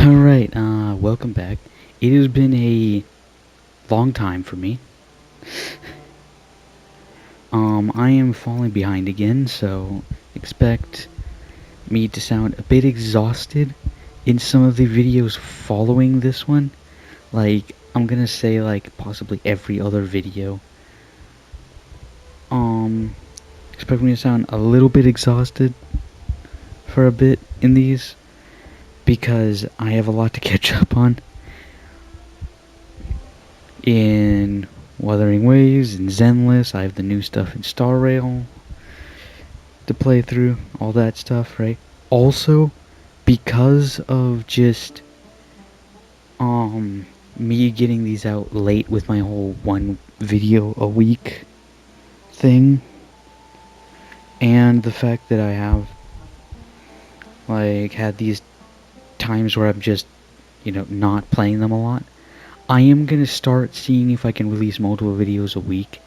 Alright, welcome back. It has been a long time for me. I am falling behind again, so expect me to sound a bit exhausted in some of the videos following this one. Like, I'm gonna say, like, possibly every other video. Expect me to sound a little bit exhausted for a bit in these, because I have a lot to catch up on. In Wuthering Waves and Zenless, I have the new stuff in Star Rail to play through, all that stuff, right? Also, because of just me getting these out late with my whole one video a week thing, and the fact that I have like had these times where I'm just, not playing them a lot, I am gonna start seeing if I can release multiple videos a week,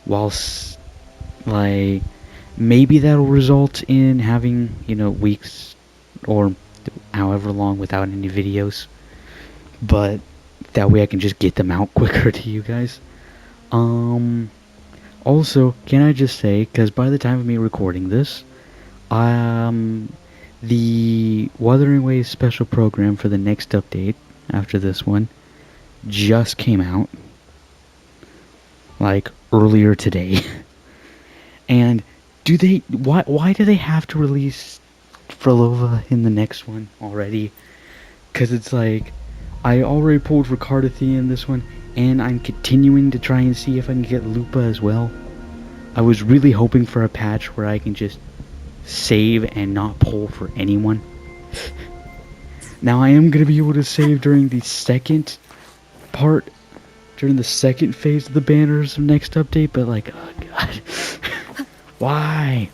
whilst, like, maybe that'll result in having, weeks or however long without any videos, but that way I can just get them out quicker to you guys. Also, can I just say, because by the time of me recording this, the Wuthering Waves special program for the next update after this one just came out, like, earlier today. And why do they have to release Frolova in the next one already? Because it's like, I already pulled for Cardathia in this one, and I'm continuing to try and see if I can get Lupa as well. I was really hoping for a patch where I can just save and not pull for anyone. Now I am going to be able to save during the second part, during the second phase of the banners of next update, but like, oh god. Why?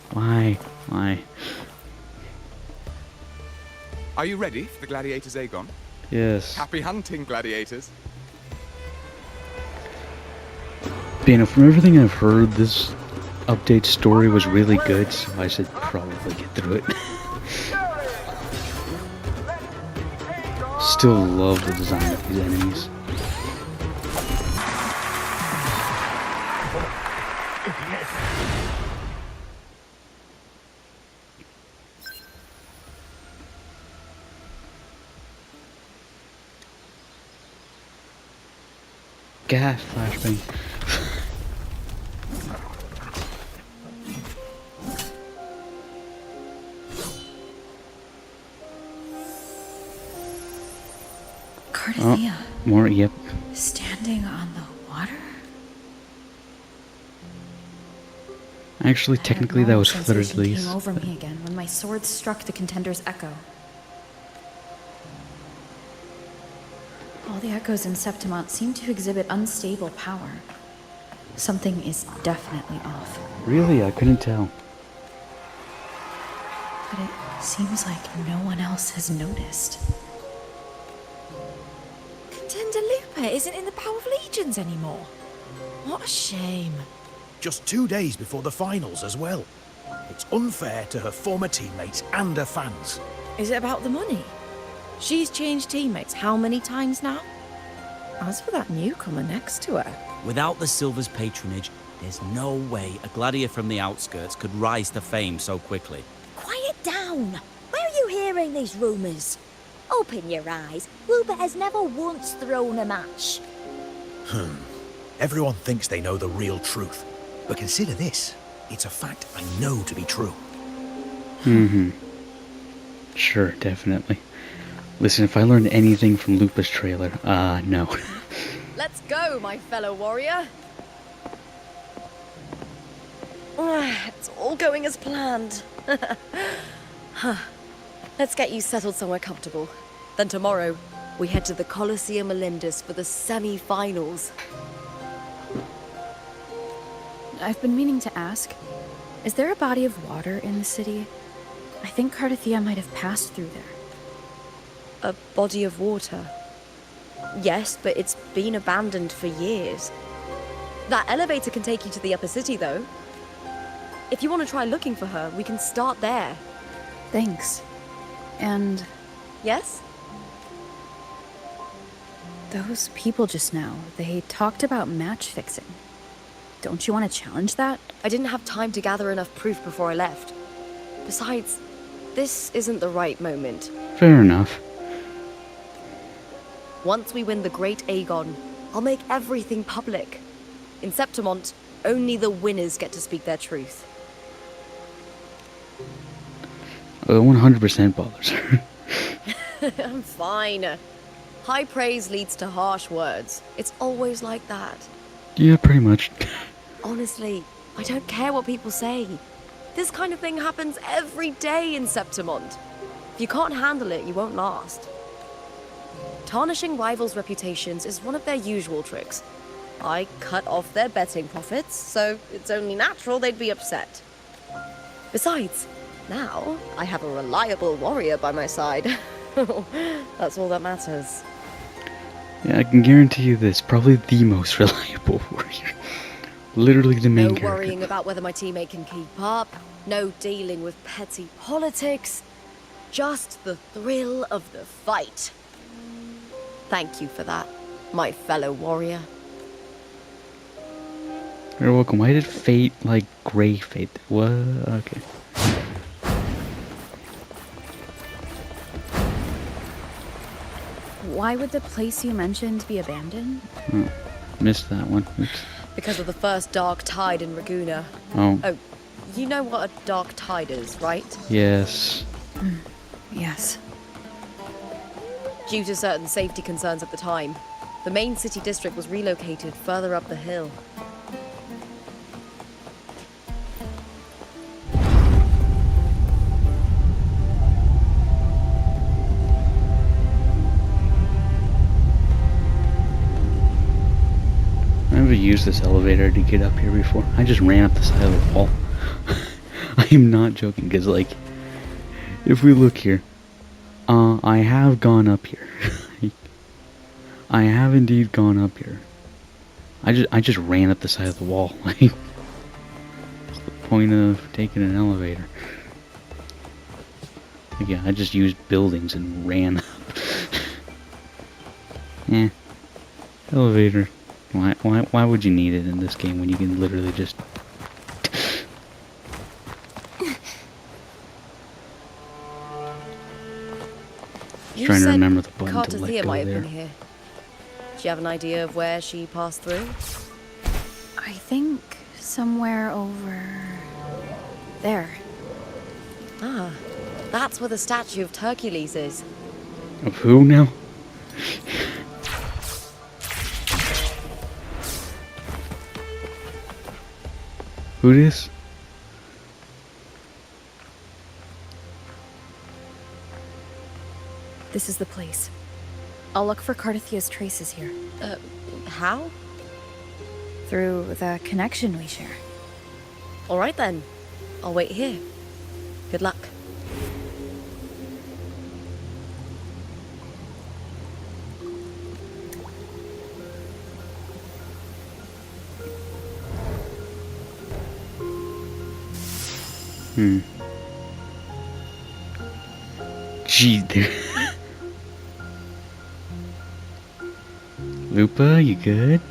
Are you ready for the gladiators, Aegon? Yes. Happy hunting, gladiators. From everything I've heard, this update story was really good, so I should probably get through it. Still love the design of these enemies. Gas flashbang. Cardathia. Oh, more, yep. Standing on the water? Actually, technically that was Fleur-de-Lis. Fleur-de-Lis. Came over me again when my sword struck the contender's echo. All the echoes in Septimont seem to exhibit unstable power. Something is definitely off. Really? I couldn't tell. But it seems like no one else has noticed. Contender Lupa isn't in the Power of Legions anymore. What a shame. Just 2 days before the finals as well. It's unfair to her former teammates and her fans. Is it about the money? She's changed teammates how many times now? As for that newcomer next to her... Without the Silver's patronage, there's no way a gladiator from the outskirts could rise to fame so quickly. Quiet down! Where are you hearing these rumours? Open your eyes. Lupa has never once thrown a match. Everyone thinks they know the real truth. But consider this. It's a fact I know to be true. Sure, definitely. Listen, if I learned anything from Lupa's trailer, no. Let's go, my fellow warrior. It's all going as planned. Let's get you settled somewhere comfortable. Then tomorrow, we head to the Colosseum Melindus for the semi-finals. I've been meaning to ask, is there a body of water in the city? I think Cardathia might have passed through there. A body of water? Yes, but it's been abandoned for years. That elevator can take you to the upper city, though. If you want to try looking for her, we can start there. Thanks. And... Yes? Those people just now, they talked about match fixing. Don't you want to challenge that? I didn't have time to gather enough proof before I left. Besides, this isn't the right moment. Fair enough. Once we win the Great Aegon, I'll make everything public. In Septimont, only the winners get to speak their truth. 100% bothers her. I'm fine. High praise leads to harsh words. It's always like that. Yeah, pretty much. Honestly, I don't care what people say. This kind of thing happens every day in Septimont. If you can't handle it, you won't last. Tarnishing rivals' reputations is one of their usual tricks. I cut off their betting profits, so it's only natural they'd be upset. Besides, now I have a reliable warrior by my side. That's all that matters. Yeah, I can guarantee you this. Probably the most reliable warrior. Literally the main No character. worrying about whether my teammate can keep up. No dealing with petty politics. Just the thrill of the fight. Thank you for that, my fellow warrior. You're welcome. Why did fate, like, gray fate? What? Okay. Why would the place you mentioned be abandoned? Oh, missed that one. Oops. Because of the first dark tide in Raguna. Oh, Oh, you know what a dark tide is, right? yes. Yes. Due to certain safety concerns at the time, the main city district was relocated further up the hill. I never used this elevator to get up here before. I just ran up the side of the wall. I am not joking, because, like, if we look here, I have gone up here. I have indeed gone up here. I just ran up the side of the wall. Like, what's the point of taking an elevator? Like, yeah, I just used buildings and ran up. Eh. Elevator. Why would you need it in this game when you can literally just... You trying to said remember the button Carter to let Thea go might have there. been here. Do you have an idea of where she passed through? I think somewhere over there. Ah, that's where the statue of Hercules is. Of who now? Who this? This is the place. I'll look for Cardathia's traces here. How? Through the connection we share. All right then. I'll wait here. Good luck. Gee, there. Lupa, you good?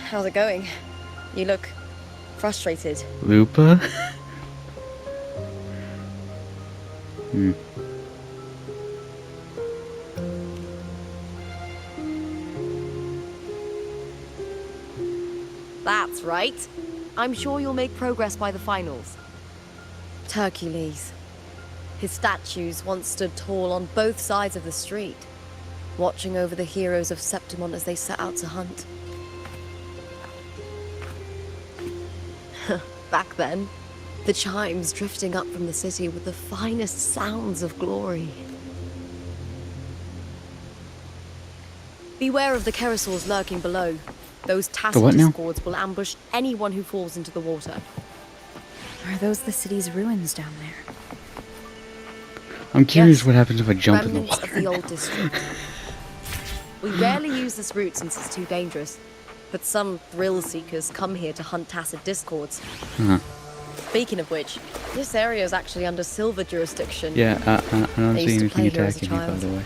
How's it going? You look frustrated. Lupa? That's right. I'm sure you'll make progress by the finals. Hercules. His statues once stood tall on both sides of the street, watching over the heroes of Septimont as they set out to hunt. Back then, the chimes drifting up from the city with the finest sounds of glory. Beware of the Kerosaurs lurking below. Those what tacit now? discords will ambush anyone who falls into the water. Are those the city's ruins down there? I'm curious Yes, what happens if I jump in the remnants water. of the old district. We rarely use this route since it's too dangerous, but some thrill seekers come here to hunt tacit discords. Huh. Speaking of which, this area is actually under Silver jurisdiction. Yeah, I don't I see used to anything play here as a attacking you, by child. the way.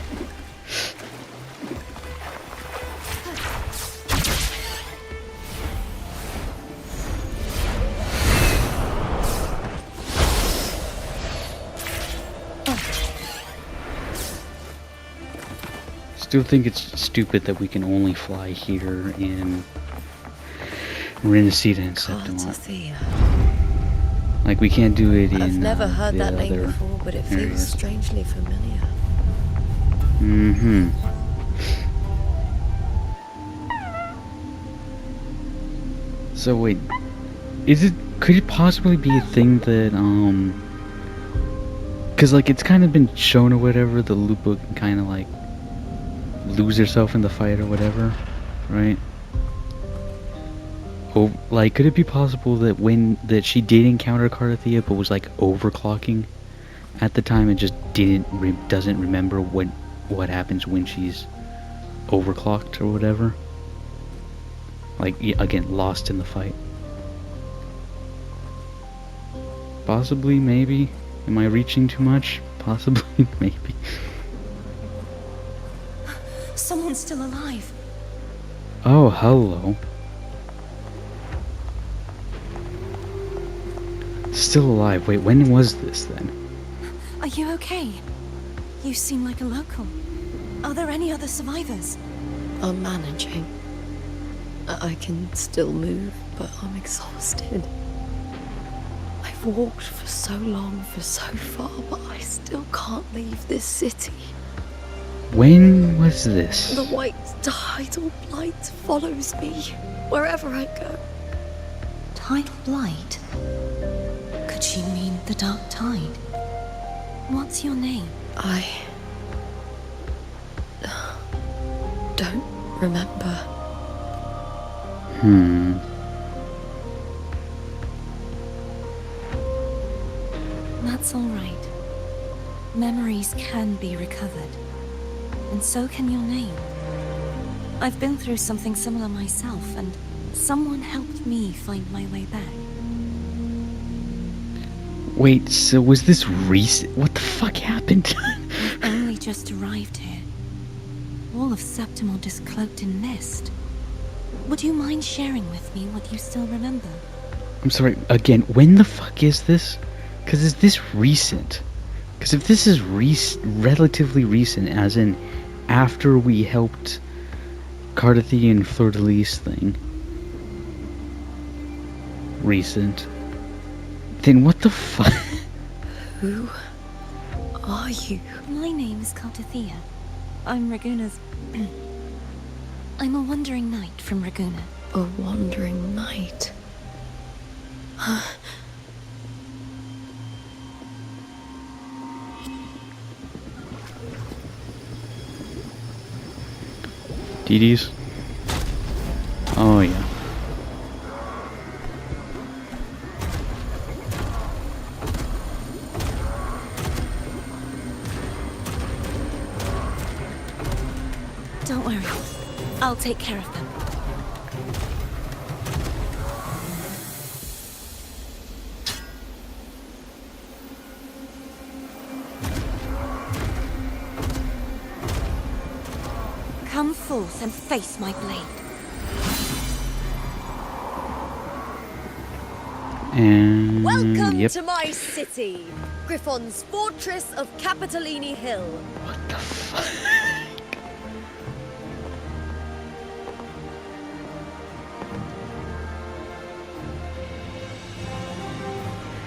Still think it's stupid that we can only fly here in Renacida and Septimont. Cartothea. Like, we can't do it in I've never heard the that name other before, but it feels areas. strangely familiar. Mm-hmm. So wait, could it possibly be a thing that, cause like it's kind of been shown or whatever, the Lupa can kind of like lose herself in the fight or whatever, right? Oh, like, could it be possible that that she did encounter Cardothea but was like overclocking at the time and just doesn't remember what happens when she's overclocked or whatever? Like, again, lost in the fight. Possibly, maybe. Am I reaching too much? Possibly, maybe. Someone's still alive. Oh, hello. Still alive. Wait, when was this then? Are you okay? You seem like a local. Are there any other survivors? I'm managing. I can still move, but I'm exhausted. I've walked for so long, for so far, but I still can't leave this city. When was this? The white tidal blight follows me wherever I go. Tidal blight? Could she mean the dark tide? What's your name? I don't remember. That's all right. Memories can be recovered. And so can your name. I've been through something similar myself, and someone helped me find my way back. Wait, so was this recent? What the fuck happened? I only just arrived here. All of Septimont is cloaked in mist. Would you mind sharing with me what you still remember? I'm sorry, again, when the fuck is this? Because is this recent? Because if this is relatively recent, as in after we helped Cardothea and Fleur-de-Lis thing, recent, then what the fuck? Who are you? My name is Cartothea. I'm Raguna's... I'm a wandering knight from Raguna. A wandering knight. DDs? Oh yeah. Don't worry. I'll take care of them. Come forth and face my blade. And Welcome yep. to my city, Griffon's fortress of Capitolini Hill. What the fuck?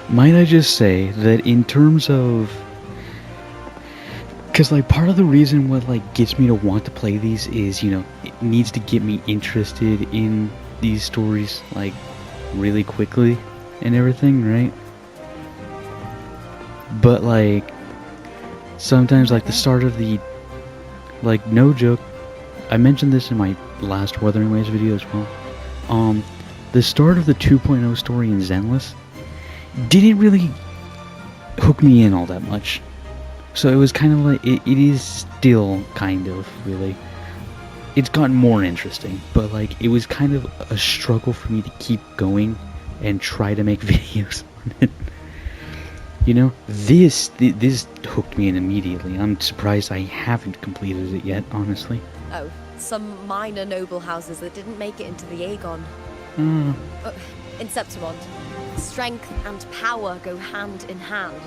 Might I just say that in terms of, because like part of the reason what like gets me to want to play these is, you know, it needs to get me interested in these stories like really quickly and everything, right? But like sometimes like the start of the, like, no joke, I mentioned this in my last Wuthering Waves video as well, the start of the 2.0 story in Zenless didn't really hook me in all that much. So it was kind of like, it is still kind of, really. It's gotten more interesting, but like, it was kind of a struggle for me to keep going and try to make videos. on it. You know, this hooked me in immediately. I'm surprised I haven't completed it yet, honestly. Oh, some minor noble houses that didn't make it into the Aegon. Uh, In Septimont, strength and power go hand in hand.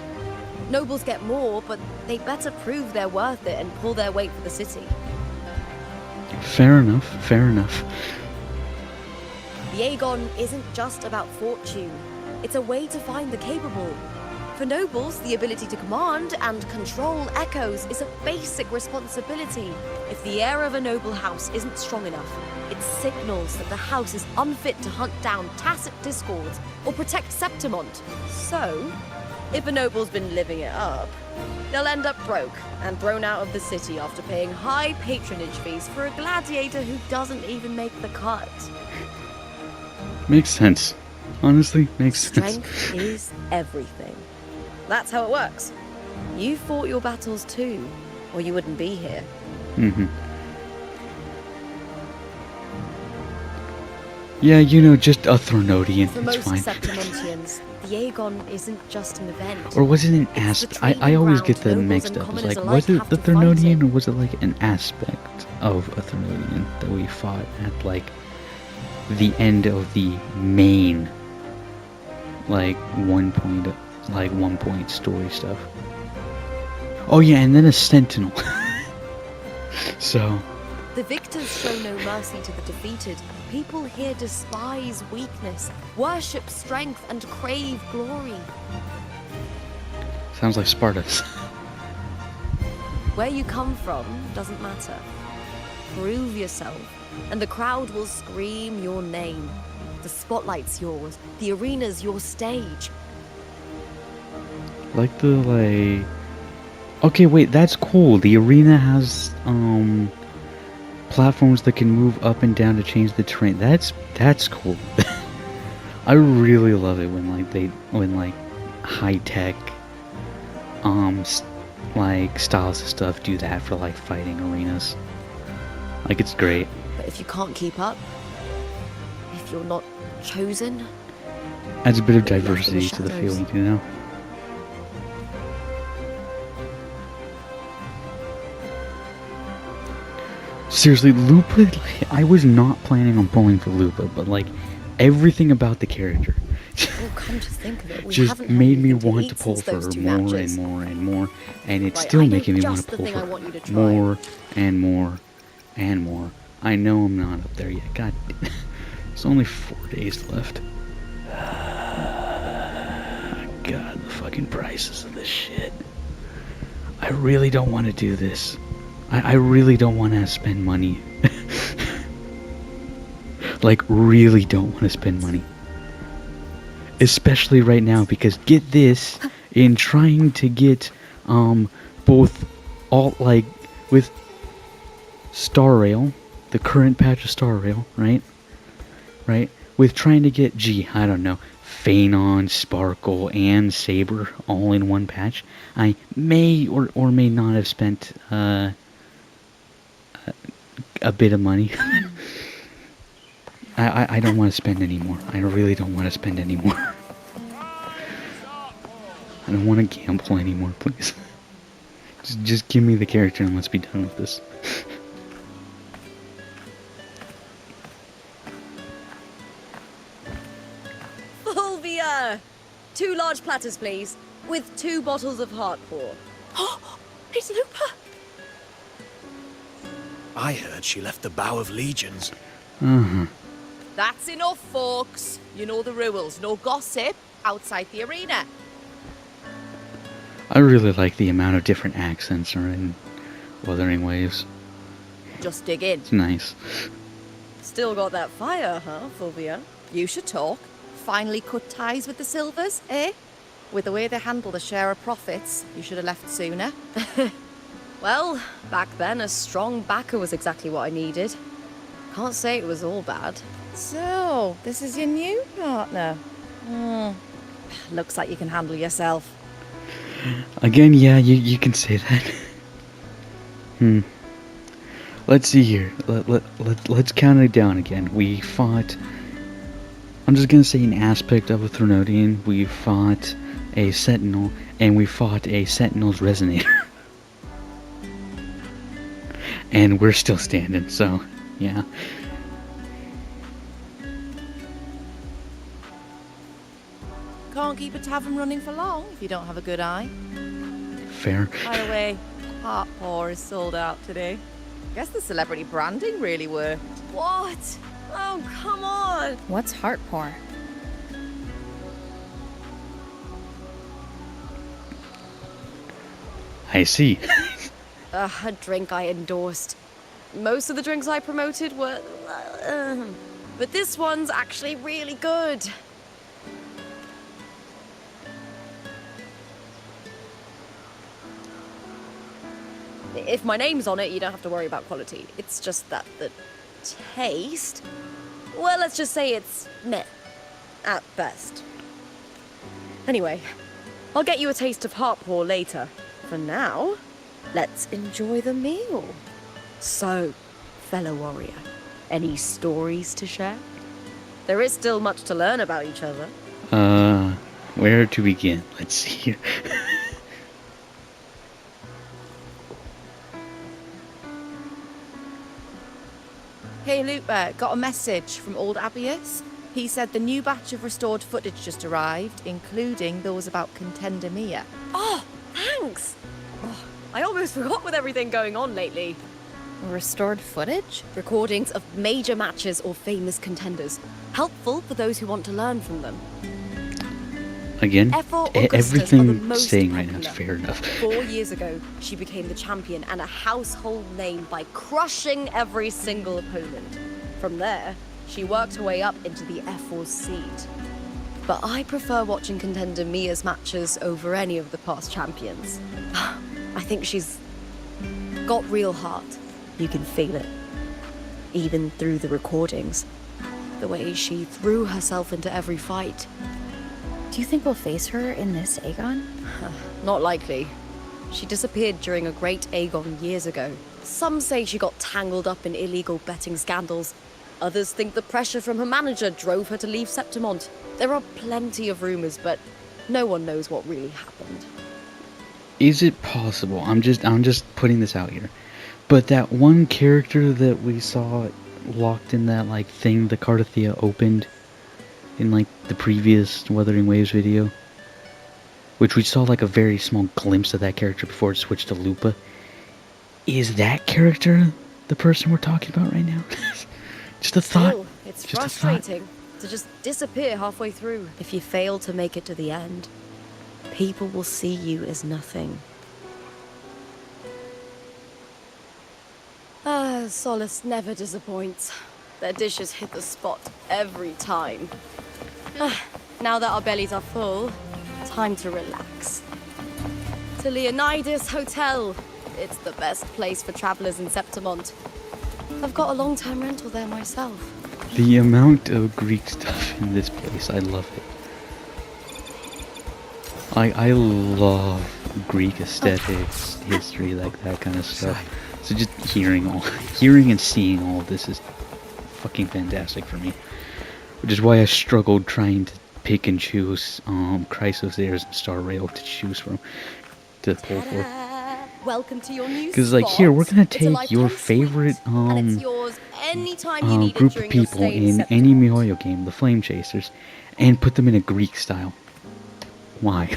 Nobles get more, but they better prove they're worth it and pull their weight for the city. fair enough, fair enough. The Aegon isn't just about fortune. It's a way to find the capable. For nobles, the ability to command and control echoes is a basic responsibility. If the heir of a noble house isn't strong enough, it signals that the house is unfit to hunt down tacit discords or protect Septimont. So, if a noble's been living it up, they'll end up broke and thrown out of the city after paying high patronage fees for a gladiator who doesn't even make the cut. Makes sense. Honestly, makes sense. Strength is everything. That's how it works. You fought your battles too, or you wouldn't be here. Mm-hmm. Yeah, you know, just a Thronodian. For It's most fine. Septimontians, the Aegon isn't just an event. Or was it an It's the aspect? I training always ground get them nobles mixed and up. It's commoners like, alike was it have the to fight Thronodian in. or was it like an aspect of a Thronodian that we fought at like the end of the main like 1 point story stuff? Oh yeah, and then a Sentinel. So The victors show no mercy to the defeated. People here despise weakness, worship strength, and crave glory. sounds like Spartans. Where you come from doesn't matter. Prove yourself, and the crowd will scream your name. The spotlight's yours, the arena's your stage. Like the like. Okay, wait, that's cool. The arena has platforms that can move up and down to change the terrain. That's cool. I really love it when like high tech like styles of stuff do that for like fighting arenas. Like it's great. But if you can't keep up, if you're not chosen, Adds a bit of you're left in the diversity to the shadows. feeling, you know. Seriously, Lupa, like, I was not planning on pulling for Lupa, but like everything about the character well, come to think of it, we just haven't had made me anything to want eat to pull since for those two more matches. and more and more, and it's Right, still I know making me want just to the pull thing I for want you to try. more and more and more. I know I'm not up there yet. God, it's only 4 days left. God, the fucking prices of this shit. I really don't want to do this. I really don't want to spend money. Like, really don't want to spend money. Especially right now, because get this, in trying to get, both, all, like, with Star Rail, the current patch of Star Rail, right? Right? With trying to get, I don't know, Phanon, Sparkle, and Saber all in one patch, I may or may not have spent, a bit of money. I don't want to spend any more. I really don't want to spend any more. I don't want to gamble anymore, please. Just give me the character and let's be done with this. Fulvia! 2 large platters, please, with 2 bottles of Heartpour. Oh, it's Lupa. I heard she left the Bow of Legions. Uh-huh. That's enough, folks. You know the rules. No gossip outside the arena. I really like the amount of different accents are in Wuthering Waves. Just dig in. It's nice. Still got that fire, huh, Fulvia? You should talk. Finally cut ties with the Silvers, eh? With the way they handle the share of profits, you should have left sooner. Well, back then a strong backer was exactly what I needed. Can't say it was all bad. So, this is your new partner. Looks like you can handle yourself. Again, yeah, you can say that. Let's see here. Let's count it down again. We fought I'm just gonna say an aspect of a Threnodian. We fought a Sentinel, and we fought a Sentinel's Resonator. And we're still standing, so, yeah. Can't keep a tavern running for long if you don't have a good eye. Fair. By the way, Heart Paw is sold out today. Guess the celebrity branding really worked. What? Oh, come on! What's heart pour? I see. A drink I endorsed. Most of the drinks I promoted were... but this one's actually really good. If my name's on it, you don't have to worry about quality. It's just that the taste... Well, let's just say it's meh. At best. Anyway, I'll get you a taste of Heart Paw later. For now, let's enjoy the meal. So, fellow warrior, any stories to share? There is still much to learn about each other. Where to begin? Let's see here. Hey Lupa, got a message from old Abius. He said the new batch of restored footage just arrived, including those about Contender Mia. Oh, thanks! Oh, I almost forgot with everything going on lately. Restored footage? Recordings of major matches or famous contenders. Helpful for those who want to learn from them. Again, Ethel Augustus are the everything most saying right now is popular. fair enough. 4 years ago, she became the champion and a household name by crushing every single opponent. From there, she worked her way up into the F4's seed. But I prefer watching Contender Mia's matches over any of the past champions. I think she's got real heart. You can feel it. Even through the recordings. The way she threw herself into every fight. Do you think we'll face her in this Aegon? Not likely. She disappeared during a great Aegon years ago. Some say she got tangled up in illegal betting scandals. Others think the pressure from her manager drove her to leave Septimont. There are plenty of rumors, but no one knows what really happened. Is it possible? I'm just putting this out here. But that one character that we saw locked in that like thing the Cardathea opened in like the previous Wuthering Waves video, which we saw like a very small glimpse of that character before it switched to Lupa. Is that character the person we're talking about right now? Just a thought. Still, it's Just a thought. frustrating to just disappear halfway through. If you fail to make it to the end, people will see you as nothing. Solace never disappoints. Their dishes hit the spot every time. Now that our bellies are full, time to relax. To Leonidas Hotel. It's the best place for travelers in Septimont. I've got a long-term rental there myself. The amount of Greek stuff in this place, I love it. I love Greek aesthetics, history, like that kind of stuff. So just hearing and seeing all of this is fucking fantastic for me. Which is why I struggled trying to pick and choose Chrysosairs and Star Rail to choose from, to pull for. Welcome to your new Because like here, we're gonna take your favorite and it's yours anytime you need it group of during your people stay in any MiHoYo game, the Flame Chasers, and put them in a Greek style. Why?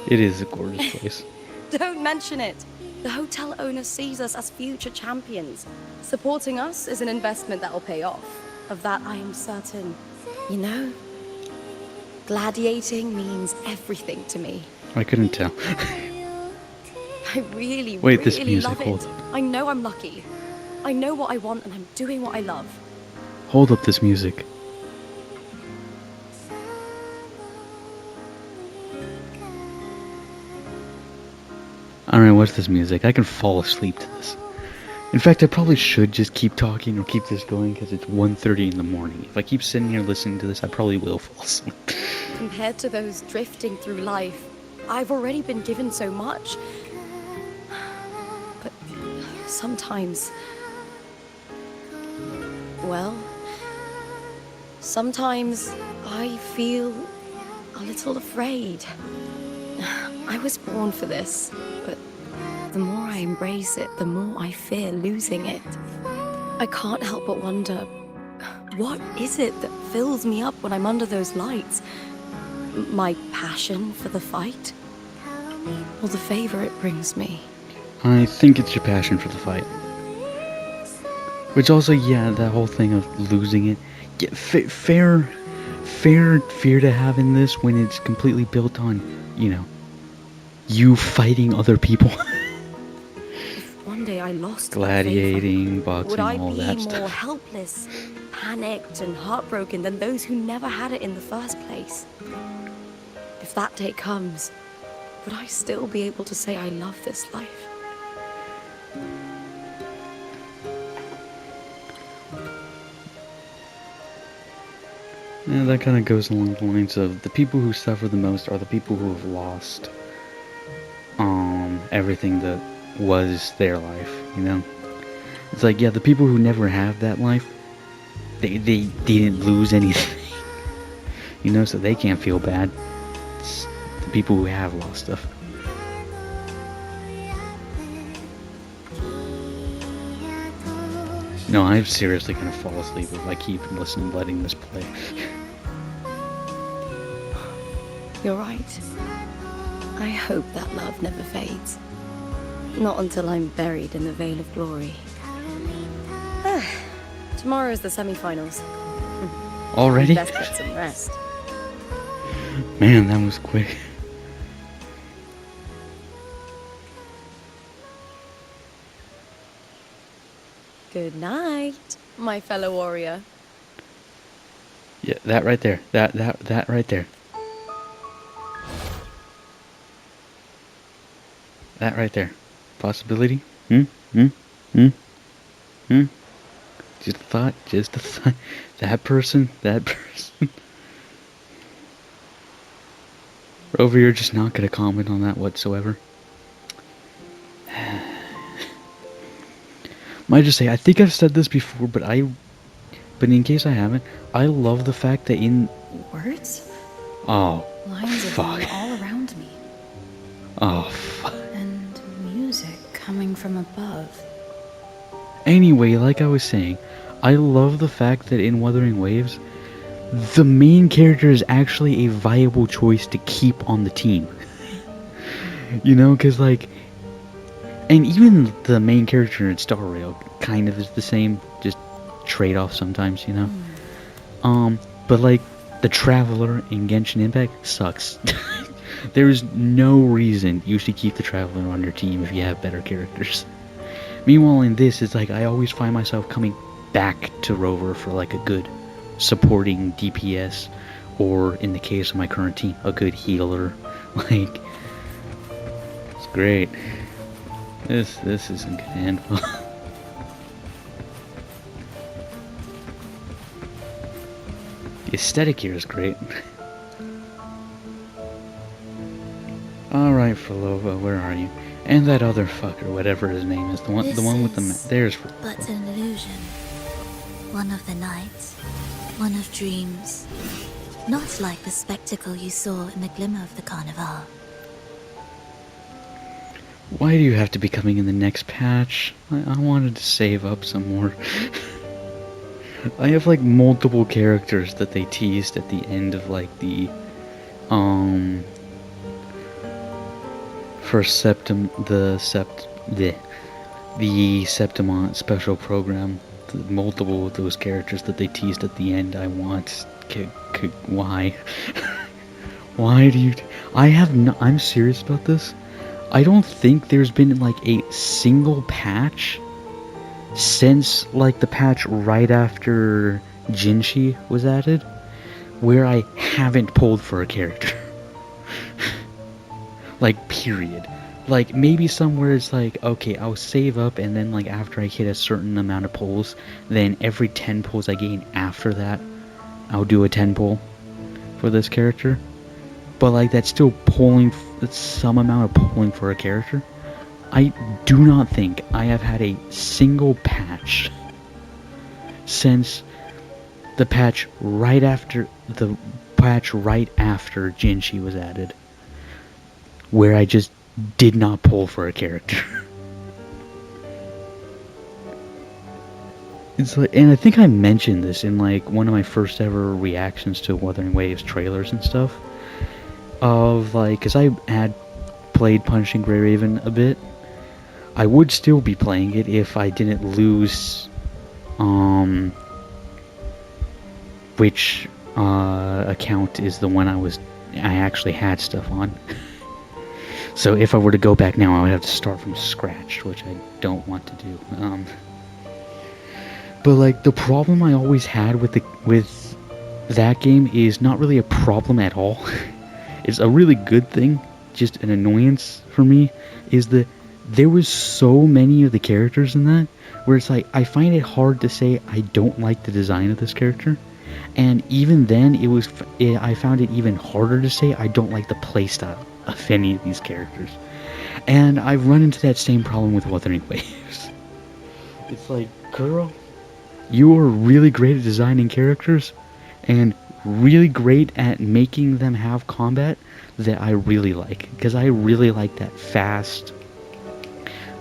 It is a gorgeous place. Don't mention it. The hotel owner sees us as future champions. Supporting us is an investment that will pay off. Of that I am certain. You know, gladiating means everything to me. I couldn't tell. I really, Wait, this really music, love hold it. up. I know I'm lucky. I know what I want and I'm doing what I love. Hold up this music. Alright, what's this music? I can fall asleep to this. In fact, I probably should just keep talking or keep this going because it's 1:30 in the morning. If I keep sitting here listening to this, I probably will fall asleep. Compared to those drifting through life, I've already been given so much. But sometimes, well, Sometimes I feel a little afraid. I was born for this, but the more I embrace it, the more I fear losing it. I can't help but wonder, what is it that fills me up when I'm under those lights? My passion for the fight? Or the favor it brings me? I think it's your passion for the fight. Which also, yeah, that whole thing of losing it. Yeah, fair fear to have in this when it's completely built on, you know, you fighting other people. If one day I lost Gladiating, that favor, boxing, would I all be that more stuff. helpless, panicked, and heartbroken than those who never had it in the first place? If that day comes, would I still be able to say I love this life? Yeah, that kind of goes along the lines of the people who suffer the most are the people who have lost everything that was their life, you know? It's like, yeah, the people who never have that life, they didn't lose anything, you know, so they can't feel bad. It's the people who have lost stuff. No, I'm seriously gonna fall asleep if I keep listening, letting this play. You're right. I hope that love never fades. Not until I'm buried in the veil of glory. Tomorrow's the semi-finals. Already? Best get some rest. Man, that was quick. Good night, my fellow warrior. Yeah, that right there. That right there. That right there. Possibility? Just a thought, just a thought. That person. Rover, you're just not gonna comment on that whatsoever. Might just say, I think I've said this before, but in case I haven't, I love the fact that in... Words? Oh, Lines of fuck. them all around me. Oh, fuck. And music coming from above. Anyway, like I was saying, I love the fact that in Wuthering Waves, the main character is actually a viable choice to keep on the team. You know, because, like... And even the main character in Star Rail kind of is the same, just trade-off sometimes, you know? But, like, the Traveler in Genshin Impact sucks. There is no reason you should keep the Traveler on your team if you have better characters. Meanwhile, in this, it's like I always find myself coming back to Rover for, like, a good supporting DPS, or, in the case of my current team, a good healer. Like, it's great. This isn't gonna end well. The aesthetic here is great. Alright, Falova, where are you? And that other fucker, whatever his name is, the one with the there's Falova. But an illusion. One of the nights. One of dreams. Not like the spectacle you saw in the glimmer of the Carnival. Why do you have to be coming in the next patch? I wanted to save up some more. I have like multiple characters that they teased at the end of like the first the Septimont special program. Multiple of those characters that they teased at the end. I want. Why? Why do you? I'm serious about this. I don't think there's been like a single patch since like the patch right after Jinshi was added where I haven't pulled for a character. Like, period. Like, maybe somewhere it's like, okay, I'll save up and then like after I hit a certain amount of pulls, then every 10 pulls I gain after that, I'll do a 10 pull for this character. But like that's still pulling, that's some amount of pulling for a character. I do not think I have had a single patch since The patch right after Jinchi was added, where I just did not pull for a character. It's like, and I think I mentioned this in like one of my first ever reactions to Wuthering Waves trailers and stuff. Of like, cause I had played Punishing Grey Raven a bit. I would still be playing it if I didn't lose, which account is the one I actually had stuff on. So if I were to go back now, I would have to start from scratch, which I don't want to do. But like the problem I always had with that game is not really a problem at all. It's a really good thing, just an annoyance for me, is that there was so many of the characters in that where it's like I find it hard to say I don't like the design of this character, and even then I found it even harder to say I don't like the playstyle of any of these characters. And I've run into that same problem with Wuthering Waves. It's like, girl, you are really great at designing characters and really great at making them have combat that I really like, because I really like that fast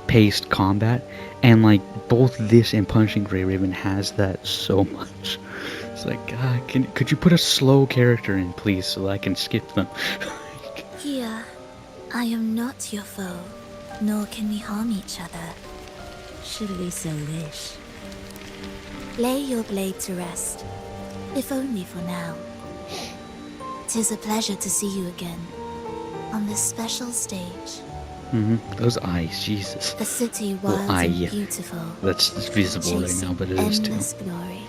paced combat, and like both this and Punishing Grey Raven has that so much. It's like, could you put a slow character in, please, so I can skip them? Here, I am not your foe, nor can we harm each other, should we so wish. Lay your blade to rest, if only for now. 'Tis a pleasure to see you again, on this special stage. Those eyes, Jesus. A city wild and beautiful. That's visible right now, but it is too. Endless glory.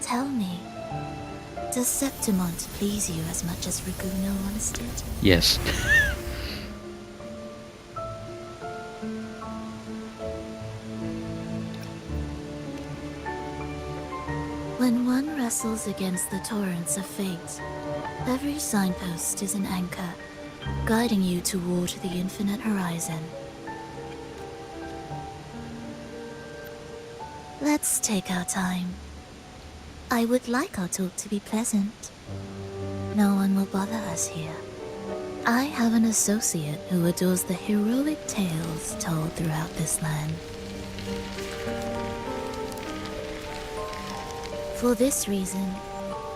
Tell me, does Septimont please you as much as Raguno once did? Yes. When one wrestles against the torrents of fate, every signpost is an anchor, guiding you toward the infinite horizon. Let's take our time. I would like our talk to be pleasant. No one will bother us here. I have an associate who adores the heroic tales told throughout this land. For this reason,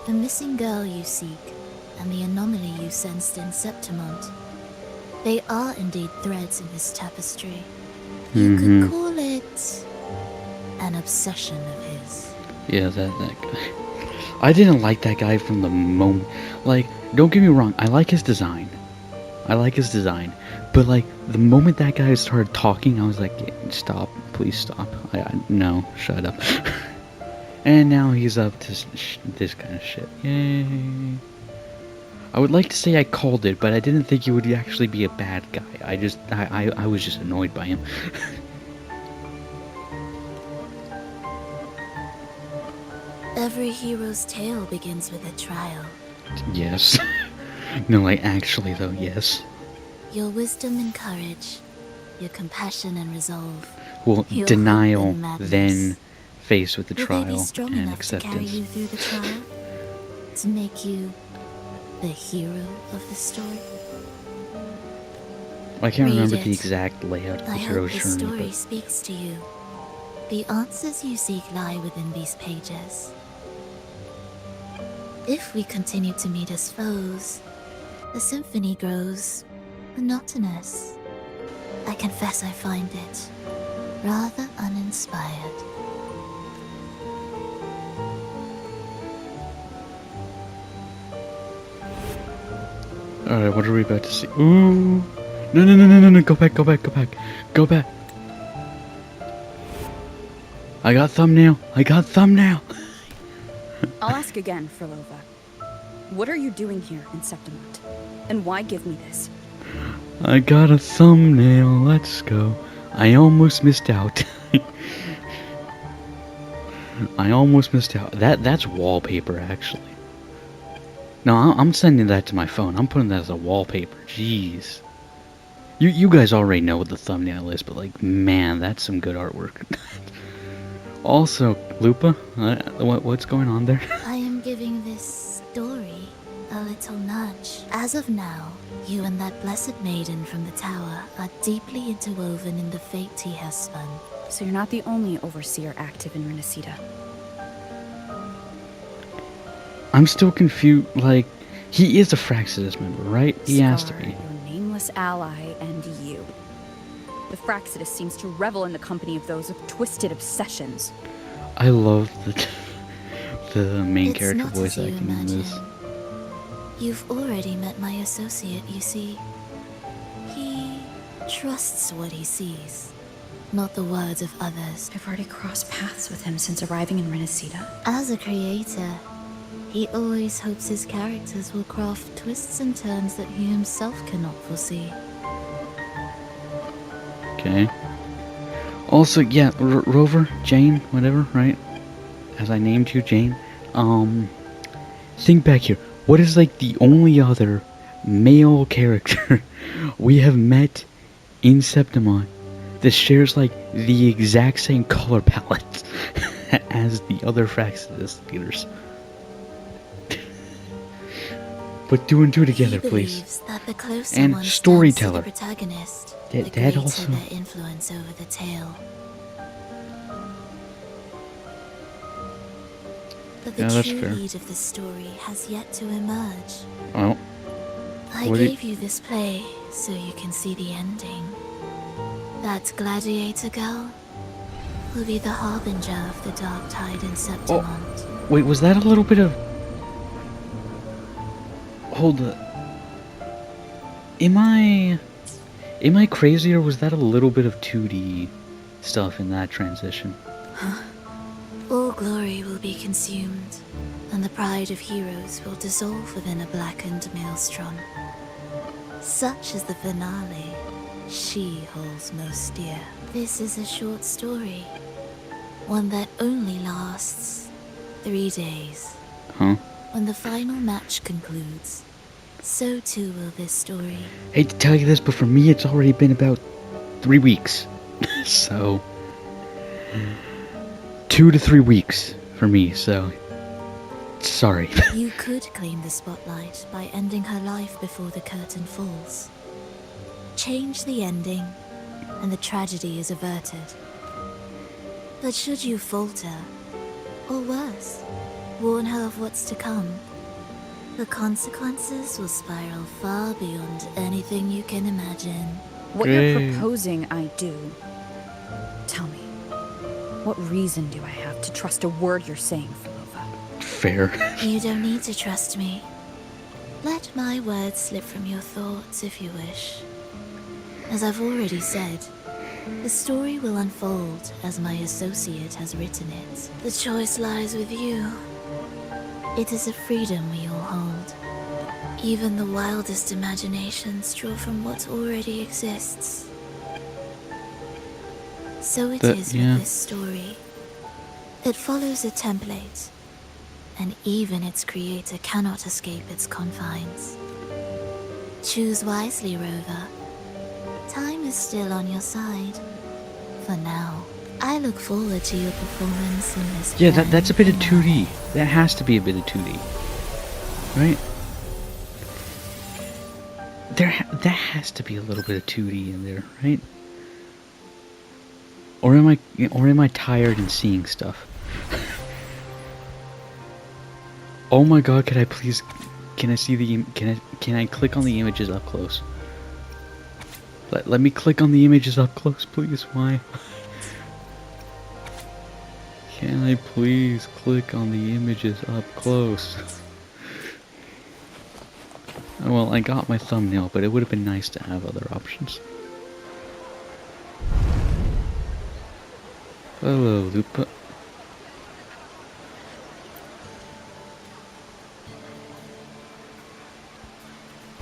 the missing girl you seek and the anomaly you sensed in Septimont, they are indeed threads in this tapestry. You could call it an obsession of his. Yeah, that guy. I didn't like that guy from the moment. Like, don't get me wrong, I like his design. But like, the moment that guy started talking, I was like, stop, please stop. No, shut up. And now he's up to this kind of shit. Yay. I would like to say I called it, but I didn't think he would actually be a bad guy. I was just annoyed by him. Every hero's tale begins with a trial. Yes. No, like, actually though, yes. Your wisdom and courage, your compassion and resolve. Well, your denial, hope and madness. then faced with the Will trial they be strong and enough to carry acceptance. you through the trial? To make you the hero of the story? I can't Read remember it. the exact layout of the I hope hero's this journey, story but speaks to you. The answers you seek lie within these pages. If we continue to meet as foes, the symphony grows monotonous. I confess I find it rather uninspired. alright, what are we about to see? Ooh! No, go back. I got thumbnail. I'll ask again, Frolova. What are you doing here in Septimont? And why give me this? I got a thumbnail, let's go. I almost missed out. That's wallpaper, actually. No, I'm sending that to my phone. I'm putting that as a wallpaper. Jeez. You guys already know what the thumbnail is, but like, man, that's some good artwork. Also, Lupa? What's going on there? I am giving this story a little nudge. As of now, you and that blessed maiden from the tower are deeply interwoven in the fate he has spun. So you're not the only overseer active in Renacida. I'm still confused. Like, he is a Fraxidus member, right? He has to Scar, be. your nameless ally, and you. The Fraxidus seems to revel in the company of those with twisted obsessions. I love the main It's character not voice as you acting in this. imagine. You've already met my associate, you see. He trusts what he sees, not the words of others. I've already crossed paths with him since arriving in Renacida. As a creator, he always hopes his characters will craft twists and turns that he himself cannot foresee. Okay. Also, yeah, Rover, Jane, whatever, right? As I named you, Jane. Think back here. What is like the only other male character we have met in Septimon that shares like the exact same color palette as the other Fraxidus leaders? Put two and two together, he please. believes that the closer And one storyteller. stands to the protagonist, That the greater also. their influence over the tale. But the Yeah, that's true fair. lead of the story has yet to emerge. Oh, I What do you- gave you this play so you can see the ending. That gladiator girl will be the harbinger of the dark tide in Septimont. wait, was that a little bit of... Hold up. Am I crazy, or was that a little bit of 2D stuff in that transition? All glory will be consumed, and the pride of heroes will dissolve within a blackened maelstrom. Such is the finale she holds most dear. This is a short story, one that only lasts 3 days. Huh? When the final match concludes, so too will this story. Hate to tell you this, but for me it's already been about 3 weeks. So... 2 to 3 weeks for me, so... Sorry. You could claim the spotlight by ending her life before the curtain falls. Change the ending, and the tragedy is averted. But should you falter, or worse, warn her of what's to come, the consequences will spiral far beyond anything you can imagine. What you're Great. proposing I do. Tell me, what reason do I have to trust a word you're saying, Philova? Fair. You don't need to trust me. Let my words slip from your thoughts if you wish. As I've already said, the story will unfold as my associate has written it. The choice lies with you. It is a freedom we all hold. Even the wildest imaginations draw from what already exists. So it is yeah. with this story. It follows a template, and even its creator cannot escape its confines. Choose wisely, Rover. Time is still on your side. For now, I look forward to your performance in this. Yeah, that's a bit of grand 2D. That has to be a bit of 2D. Right? That has to be a little bit of 2D in there, right? Or am I tired and seeing stuff? Oh my god, can I see the can I click on the images up close? Let me click on the images up close, please. Why? Can I please click on the images up close? Well, I got my thumbnail, but it would have been nice to have other options. Hello, Lupa.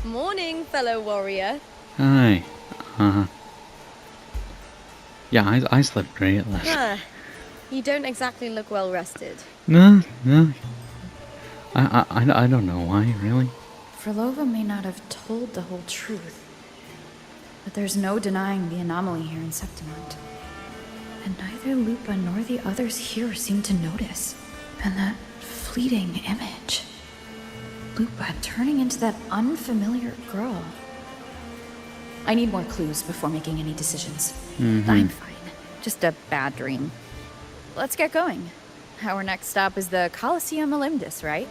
Morning, fellow warrior. Hi. Yeah, I slept great at last. Ah, you don't exactly look well rested. No. I don't know why, really. Frolova may not have told the whole truth, but there's no denying the anomaly here in Septimont. And neither Lupa nor the others here seem to notice. And that fleeting image. Lupa turning into that unfamiliar girl. I need more clues before making any decisions. I'm fine. Just a bad dream. Let's get going. Our next stop is the Colosseum Olympus, right?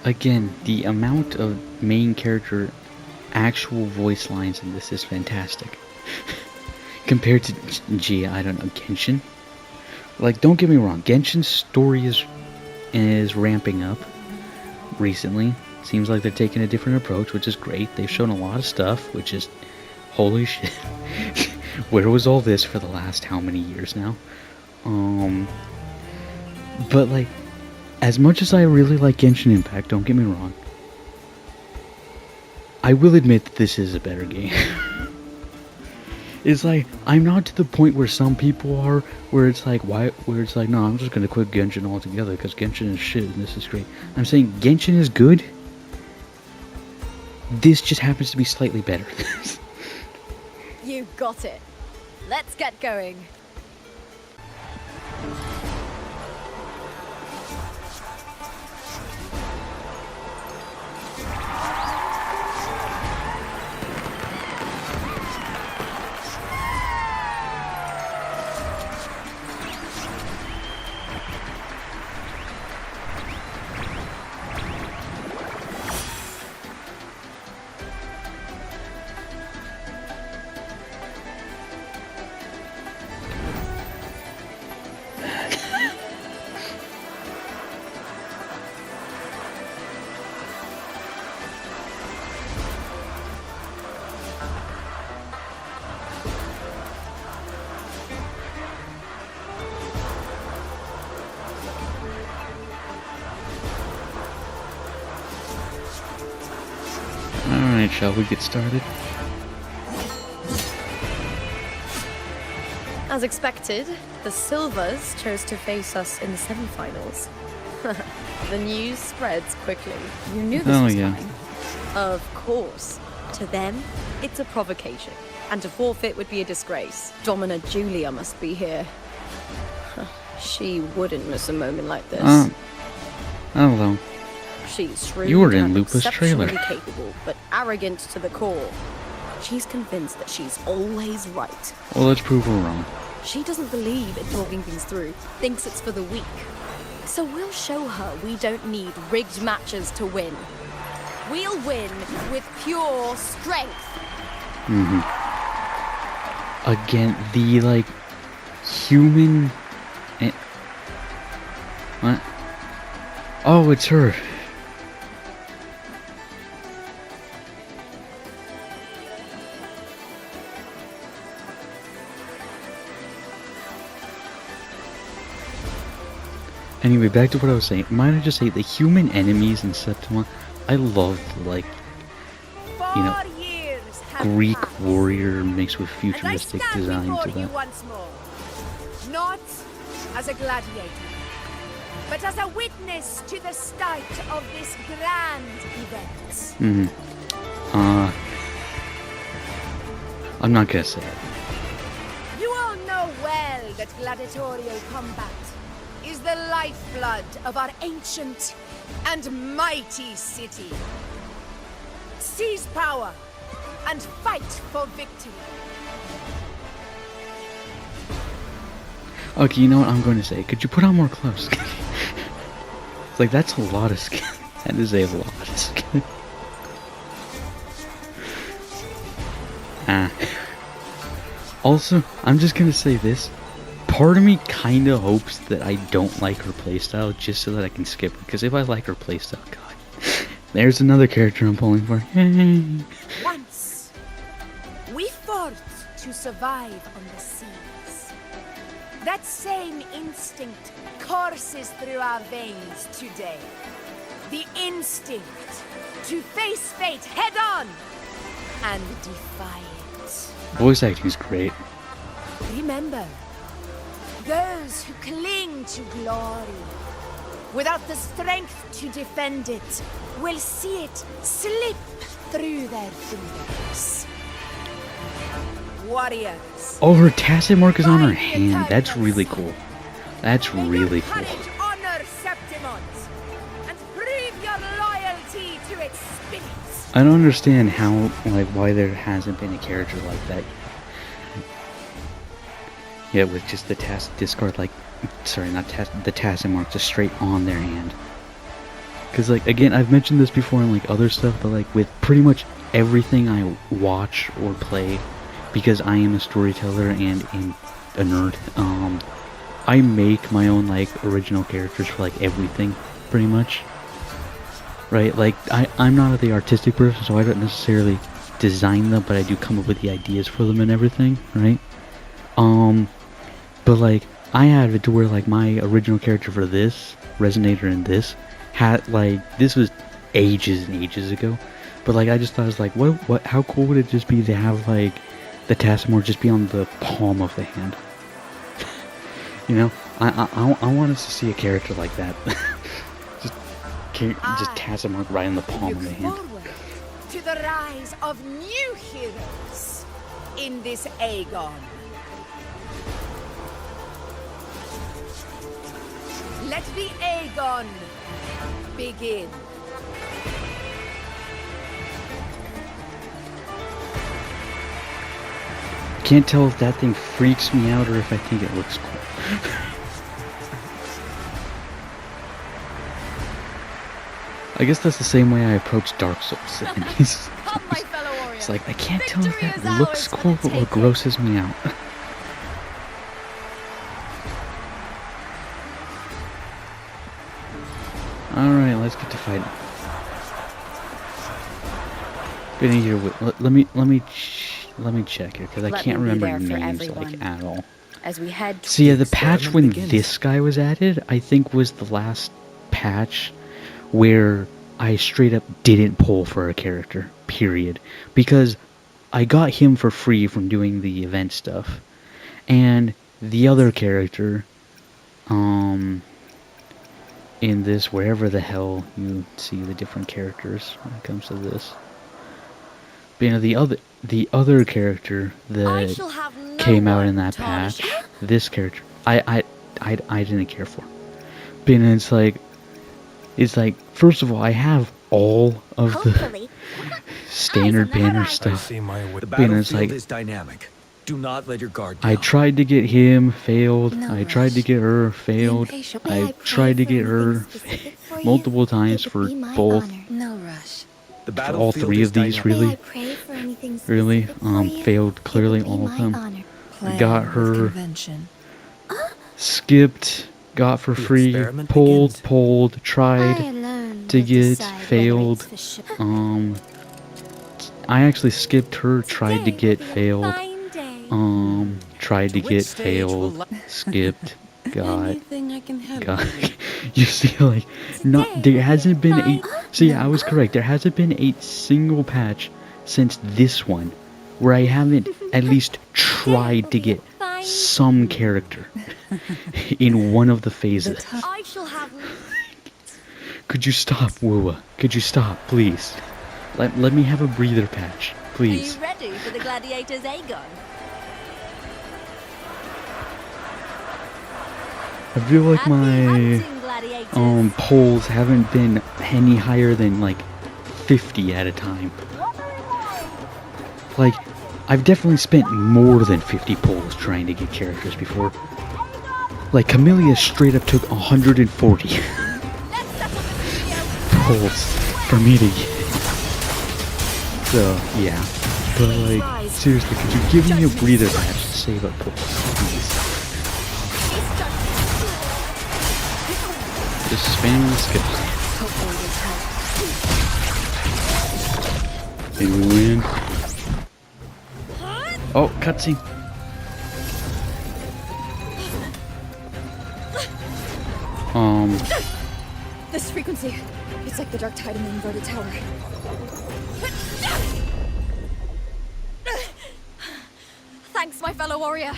Again, the amount of main character actual voice lines in this is fantastic. Compared to I don't know, Genshin. Like, don't get me wrong, Genshin's story is ramping up recently. Seems like they're taking a different approach, which is great. They've shown a lot of stuff, which is holy shit. Where was all this for the last how many years now? But like, as much as I really like Genshin Impact, don't get me wrong, I will admit that this is a better game. It's like, I'm not to the point where some people are, where it's like, no, I'm just gonna quit Genshin altogether, because Genshin is shit, and this is great. I'm saying, Genshin is good, this just happens to be slightly better. You got it. Let's get going. Alright, shall we get started? As expected, the Silvers chose to face us in the semi-finals. The news spreads quickly. You knew this was coming. Of course. To them, it's a provocation. And to forfeit would be a disgrace. Domina Julia must be here. She wouldn't miss a moment like this. Hello. She's shrewd You were in and Lupa's trailer. exceptionally capable, but arrogant to the core. She's convinced that she's always right. Well, let's prove her wrong. She doesn't believe in talking things through, thinks it's for the weak. So we'll show her we don't need rigged matches to win. We'll win with pure strength. Again, the, like, human... What? Oh, it's her. Anyway, back to what I was saying. Might I just say, the human enemies in Septima, I love, like, you know, Greek warrior mixed with futuristic design to that. Once more. Not as a gladiator, but as a witness to the start of this grand event. I'm not gonna say it. You all know well that gladiatorial combat is the lifeblood of our ancient and mighty city. Seize power and fight for victory. Okay, you know what I'm going to say? Could you put on more clothes? It's like, that's a lot of skin. That is a lot of skin. Also, I'm just gonna say this. Part of me kinda hopes that I don't like her playstyle just so that I can skip her. Because if I like her playstyle, God. There's another character I'm pulling for. Once, we fought to survive on the seas. That same instinct courses through our veins today. The instinct to face fate head on and defy it. Voice acting is great. Remember, those who cling to glory without the strength to defend it will see it slip through their fingers. Warriors. Oh, her tacit mark is on her hand. That's really cool. That's really cool. Courage honor Septimont and prove your loyalty to its spirits. I don't understand how, like, why there hasn't been a character like that. Yeah, with just the tacit discard, like, sorry, not the tacit mark, just straight on their hand. Because, like, again, I've mentioned this before in, like, other stuff, but, like, with pretty much everything I watch or play, because I am a storyteller and a nerd, I make my own, like, original characters for, like, everything, pretty much. Right? Like, I'm not the artistic person, so I don't necessarily design them, but I do come up with the ideas for them and everything, right? But, like, I have it to where, like, my original character for this, Resonator in this, had, like, this was ages and ages ago, but, like, I just thought, I was like, what, how cool would it just be to have, like, the Tassimore just be on the palm of the hand? You know, I want us to see a character like that. just Tassimore right in the palm of the hand. Forward to the rise of new heroes in this Aegon. Let the Aegon begin. Can't tell if that thing freaks me out or if I think it looks cool. I guess that's the same way I approach Dark Souls enemies. It's like, I can't tell if that looks cool or grosses me out. Alright, let's get to fighting. Been here with, let me check here, because I can't remember names, like, at all. As we head So yeah, the patch when this guy was added, I think was the last patch where I straight up didn't pull for a character, period. Because I got him for free from doing the event stuff. And the other character, in this, wherever the hell you see the different characters when it comes to this. But, you know, the other character that came out in that patch, this character, I didn't care for. But, you know, it's like, first of all, I have all of the standard banner stuff. The But, you know, battlefield it's like, is dynamic. Do not let your guard down. I tried to get him, failed. I tried to get her, failed. I tried to get her multiple times for both. No rush. For all three of these, really. Really, failed clearly all of them. Got her, skipped, got for free, pulled, tried to get, failed. I actually skipped her, tried to get, failed. Tried to get, failed, skipped, got. You see, like, there hasn't been a, so yeah, I was correct, there hasn't been a single patch since this one where I haven't at least tried to get some character in one of the phases. Could you stop, Wua? Could you stop, please? Let me have a breather patch, please. Are you ready for the Gladiator's Aegon? I feel like my polls haven't been any higher than like 50 at a time. Like, I've definitely spent more than 50 polls trying to get characters before. Like, Camellia straight up took 140 polls for me to get. So, yeah. But like, seriously, could you give me a breather patch to save up polls, please? Just spamming the skips. Maybe we win. Oh, cutscene. This frequency, it's like the dark tide in the inverted tower. Thanks, my fellow warrior.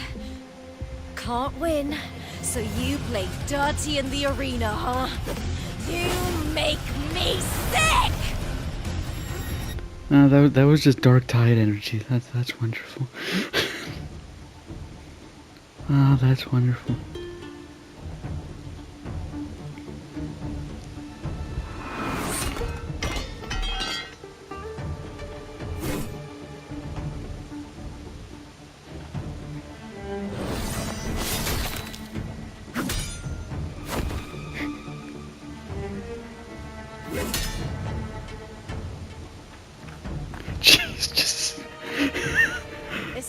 Can't win, so you play dirty in the arena, huh? You make me sick! That was just dark tide energy. That's wonderful. Ah, that's wonderful. Jeez, just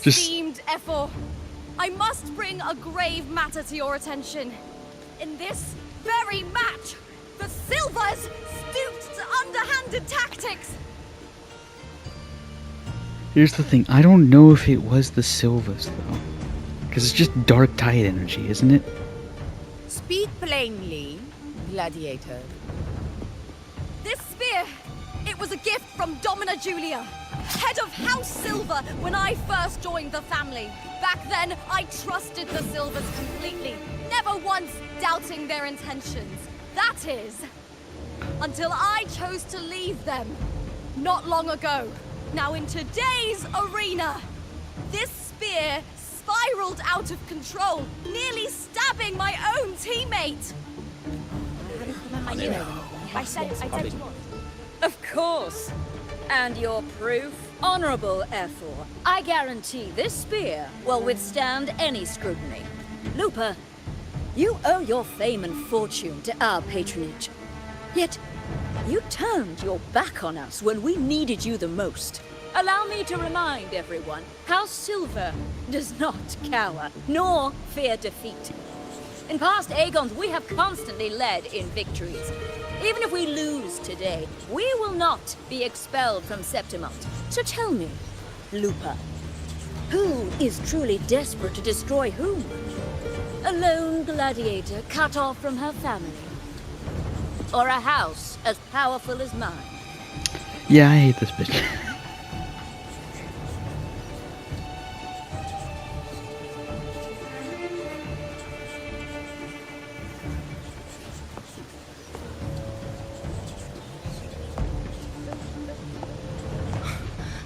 Esteemed Ephor, I must bring a grave matter to your attention. In this very match, the Silvers stooped to underhanded tactics. Here's the thing. I don't know if it was the Silvas though, because it's just dark tide energy, isn't it? Speak plainly, gladiator. This spear, it was a gift from Domina Julia, head of House Silver, when I first joined the family. Back then, I trusted the Silvers completely, never once doubting their intentions. That is, until I chose to leave them, not long ago. Now in today's arena, this spear spiraled out of control, nearly stabbing my own teammate. I said what? Of course. And your proof? Honorable Ephor. I guarantee this spear will withstand any scrutiny. Lupa, you owe your fame and fortune to our patronage. Yet, you turned your back on us when we needed you the most. Allow me to remind everyone, House Silver does not cower, nor fear defeat. In past Aegons, we have constantly led in victories. Even if we lose today, we will not be expelled from Septimont. So tell me, Lupa, who is truly desperate to destroy whom? A lone gladiator cut off from her family? Or a house as powerful as mine? Yeah, I hate this bitch.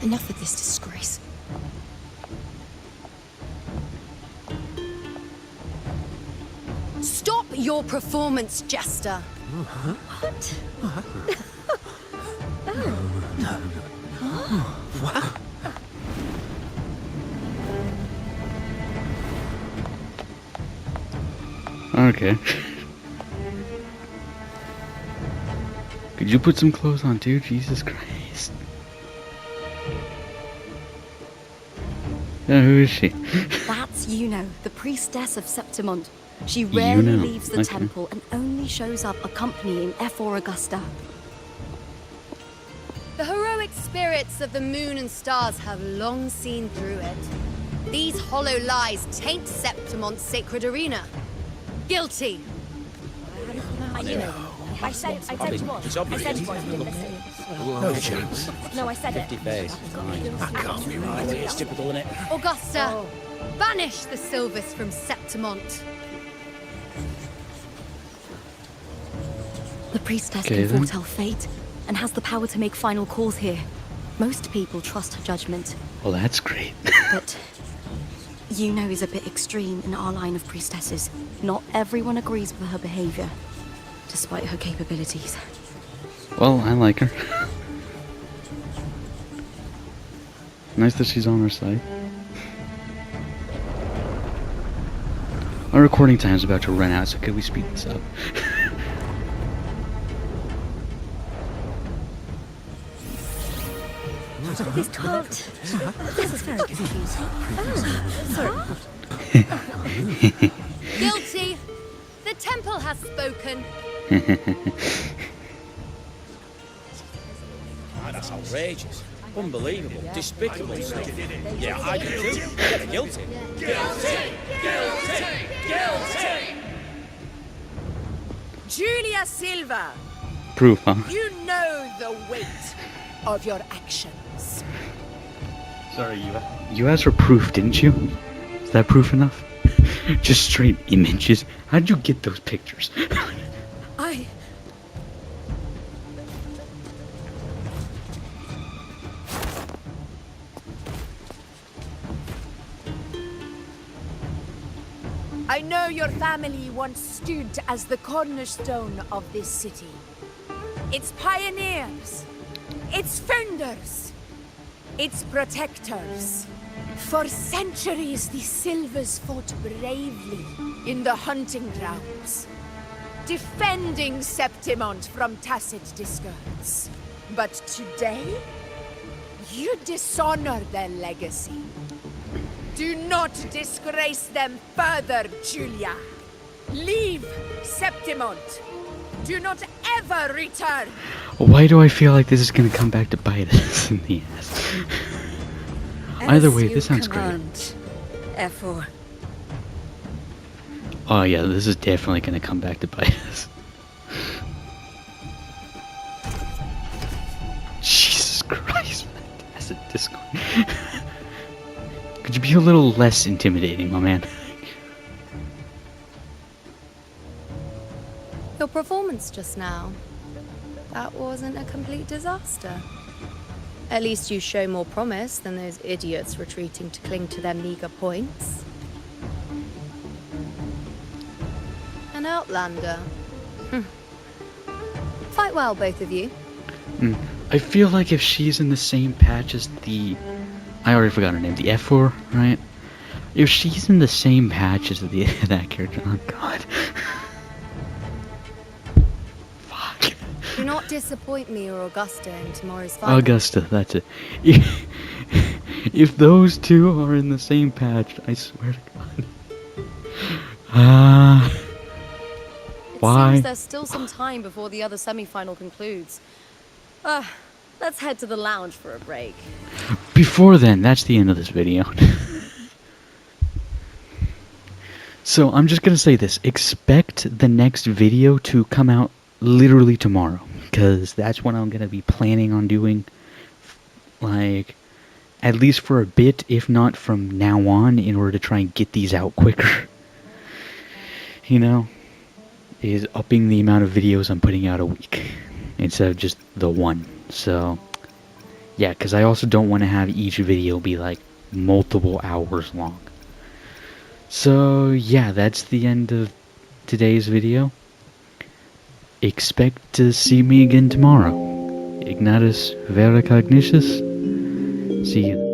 Enough of this disgrace. Stop your performance, Jester. Okay. Could you put some clothes on too? Jesus Christ. Yeah, who is she? That's Yuno, the priestess of Septimont. She rarely Yuno, leaves the okay. temple and only shows up accompanying Ephor Augusta. The heroic spirits of the moon and stars have long seen through it. These hollow lies taint Septimont's sacred arena. Guilty. I said what? It's obvious. I said what? You didn't listen. No chance. No, I said it. 50 face. That can't be right. It's typical, isn't it? Augusta, banish the Silvers from Septimont. The priestess Okay, can then. foretell fate and has the power to make final calls here. Most people trust her judgment, Well, that's great. but Yuno is a bit extreme in our line of priestesses. Not everyone agrees with her behavior, despite her capabilities. Well, I like her. Nice that she's on our side. Our recording time is about to run out, so could we speed this up? This can't. This is very confusing. Guilty. The temple has spoken. That's outrageous. Unbelievable. Despicable stuff. Yeah, I do too. Yeah, they're guilty. Julia Silva, Proof, huh? you know the weight of your actions. Sorry, you asked for proof, didn't you? Is that proof enough? Just straight images. How'd you get those pictures? I know your family once stood as the cornerstone of this city. Its pioneers, its founders, its protectors. For centuries, the Silvers fought bravely in the hunting grounds, defending Septimont from tacit discards. But today, you dishonor their legacy. Do not disgrace them further, Julia. Leave Septimont. Do not ever return. Why do I feel like this is gonna come back to bite us in the ass? Either way, this sounds great. F4. Oh yeah, this is definitely gonna come back to bite us. Jesus Christ, that's a Discord. Could you be a little less intimidating, my man? Your performance just now, that wasn't a complete disaster. At least you show more promise than those idiots retreating to cling to their meager points. An outlander. Fight well, both of you. I feel like if she's in the same patch as the... I already forgot her name, the F4, right? If she's in the same patch as the that character, oh god. Fuck. Do not disappoint me or Augusta in tomorrow's final. Augusta, that's it. If those two are in the same patch, I swear to god. Why? Seems there's still some time before the other semi-final concludes. Let's head to the lounge for a break. Before then, that's the end of this video. So I'm just gonna say this. Expect the next video to come out literally tomorrow. Because that's what I'm gonna be planning on doing. Like, at least for a bit, if not from now on, in order to try and get these out quicker. You know? Is upping the amount of videos I'm putting out a week. Instead of just the one. So, yeah, because I also don't want to have each video be like multiple hours long. So, yeah, that's the end of today's video. Expect to see me again tomorrow. Ignatus Vera Cognitius. See you.